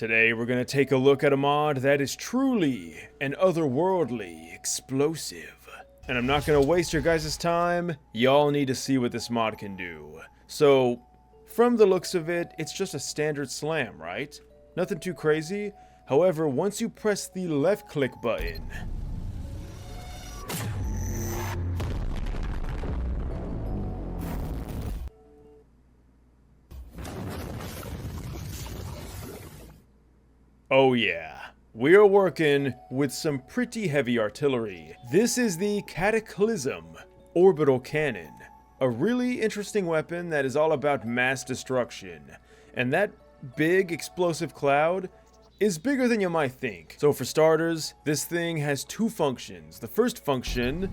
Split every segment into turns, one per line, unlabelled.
Today we're gonna take a look at a mod that is truly an otherworldly explosive. And I'm not gonna waste your guys' time, y'all need to see what this mod can do. So, from the looks of it, it's just a standard slam, right? Nothing too crazy. However, once you press the left click button, oh yeah, we are working with some pretty heavy artillery. This is the Cataclysm Orbital Cannon, a really interesting weapon that is all about mass destruction. And that big explosive cloud is bigger than you might think. So for starters, this thing has two functions. The first function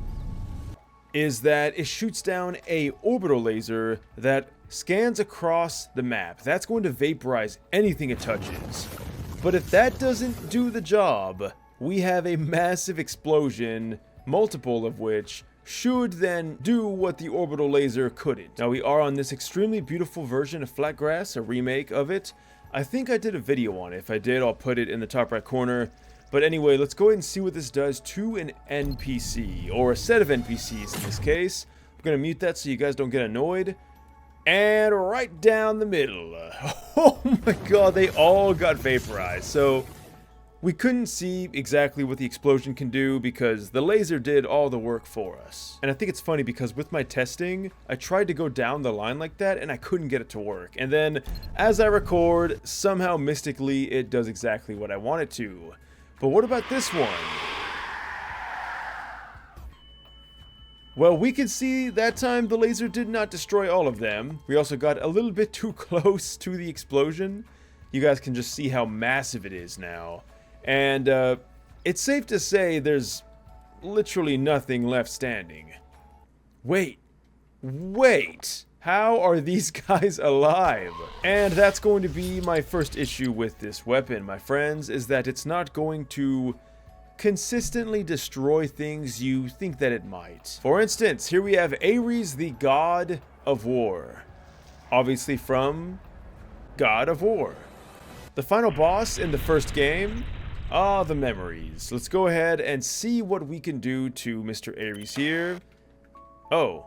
is that it shoots down a orbital laser that scans across the map. That's going to vaporize anything it touches. But if that doesn't do the job, we have a massive explosion, multiple of which should then do what the orbital laser couldn't. Now we are on this extremely beautiful version of Flatgrass, a remake of it. I think I did a video on it. If I did, I'll put it in the top right corner. But anyway, let's go ahead and see what this does to an NPC, or a set of NPCs in this case. I'm gonna mute that so you guys don't get annoyed. And right down the middle. Oh my god, they all got vaporized. So we couldn't see exactly what the explosion can do because the laser did all the work for us. And I think it's funny because with my testing, I tried to go down the line like that and I couldn't get it to work. And then as I record, somehow mystically it does exactly what I want it to. But what about this one? Well, we can see that time the laser did not destroy all of them. We also got a little bit too close to the explosion. You guys can just see how massive it is now. And it's safe to say there's literally nothing left standing. Wait. How are these guys alive? And that's going to be my first issue with this weapon, my friends, is that it's not going to consistently destroy things you think that it might. For instance, here we have Ares, the God of War. Obviously from God of War. The final boss in the first game, the memories. Let's go ahead and see what we can do to Mr. Ares here. Oh.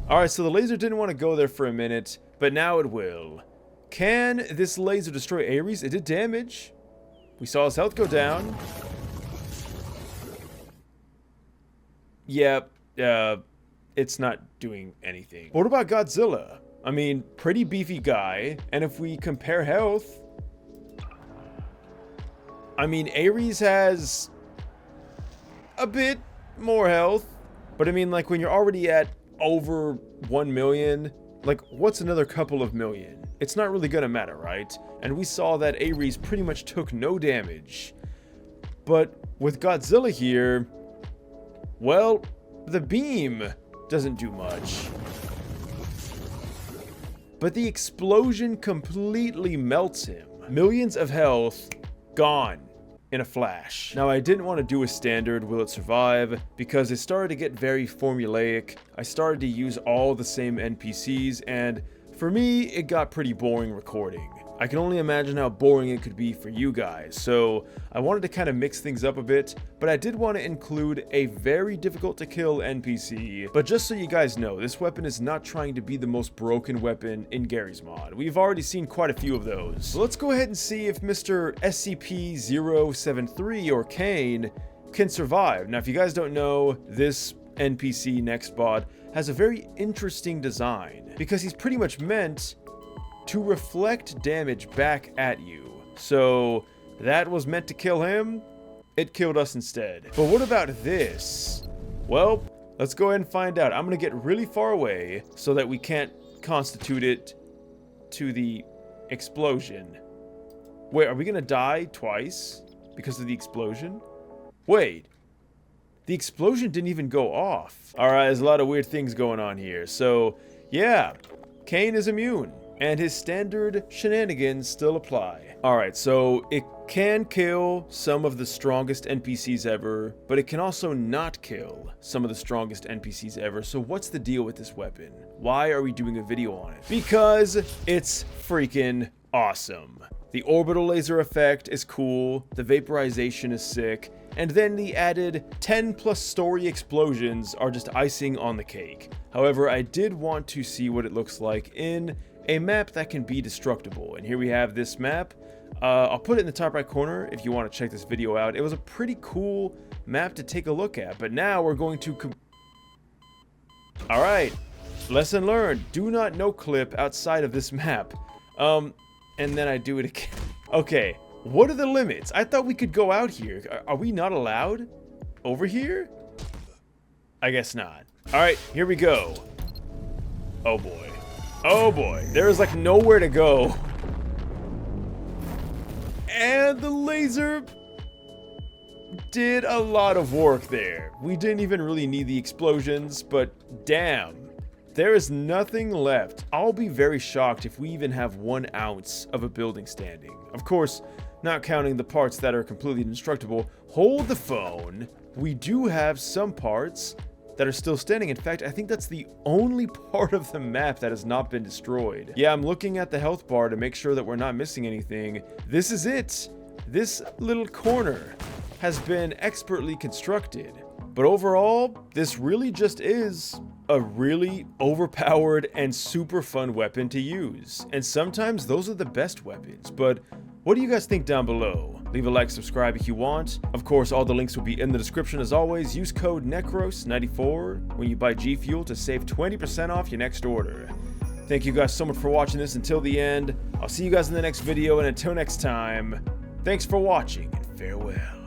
Alright, so the laser didn't want to go there for a minute, but now it will. Can this laser destroy Ares? It did damage. We saw his health go down. Yep, it's not doing anything. What about Godzilla? I mean, pretty beefy guy, and if we compare health, I mean, Ares has a bit more health, but I mean, like, when you're already at over 1 million, like, what's another couple of million? It's not really gonna matter, right? And we saw that Ares pretty much took no damage. But with Godzilla here, well, the beam doesn't do much. But the explosion completely melts him. Millions of health gone in a flash. Now, I didn't want to do a standard will it survive because it started to get very formulaic. I started to use all the same NPCs, and for me, it got pretty boring recording. I can only imagine how boring it could be for you guys, so I wanted to kind of mix things up a bit, but I did want to include a very difficult to kill NPC. But just so you guys know, this weapon is not trying to be the most broken weapon in Garry's mod. We've already seen quite a few of those. So let's go ahead and see if Mr. SCP-073 or Kane can survive. Now, if you guys don't know, this NPC next bot has a very interesting design because he's pretty much meant to reflect damage back at you. So that was meant to kill him. It killed us instead. But what about this? Well, let's go ahead and find out. I'm gonna get really far away so that we can't constitute it to the explosion. Wait, are we gonna die twice because of the explosion? Wait, the explosion didn't even go off. All right, there's a lot of weird things going on here. So yeah, Kane is immune. And his standard shenanigans still apply. Alright, so it can kill some of the strongest NPCs ever, but it can also not kill some of the strongest NPCs ever. So what's the deal with this weapon? Why are we doing a video on it? Because it's freaking awesome. The orbital laser effect is cool, the vaporization is sick, and then the added 10+ story explosions are just icing on the cake. However, I did want to see what it looks like in a map that can be destructible, and here we have this map. I'll put it in the top right corner if you want to check this video out. It was a pretty cool map to take a look at, but now we're going to Alright, lesson learned. Do not no clip outside of this map. And then I do it again. Okay, what are the limits? I thought we could go out here. Are we not allowed over here? I guess not. Alright, here we go. Oh boy. Oh boy. There is like nowhere to go. And the laser did a lot of work there. We didn't even really need the explosions, but damn. There is nothing left. I'll be very shocked if we even have 1 ounce of a building standing. Of course, not counting the parts that are completely indestructible. Hold the phone. We do have some parts that are still standing. In fact, I think that's the only part of the map that has not been destroyed. Yeah, I'm looking at the health bar to make sure that we're not missing anything. This is it. This little corner has been expertly constructed. But overall, this really just is a really overpowered and super fun weapon to use. And sometimes those are the best weapons. But what do you guys think down below? Leave a like, subscribe if you want. Of course, all the links will be in the description as always. Use code NECROS94 when you buy G Fuel to save 20% off your next order. Thank you guys so much for watching this until the end. I'll see you guys in the next video, and until next time, thanks for watching and farewell.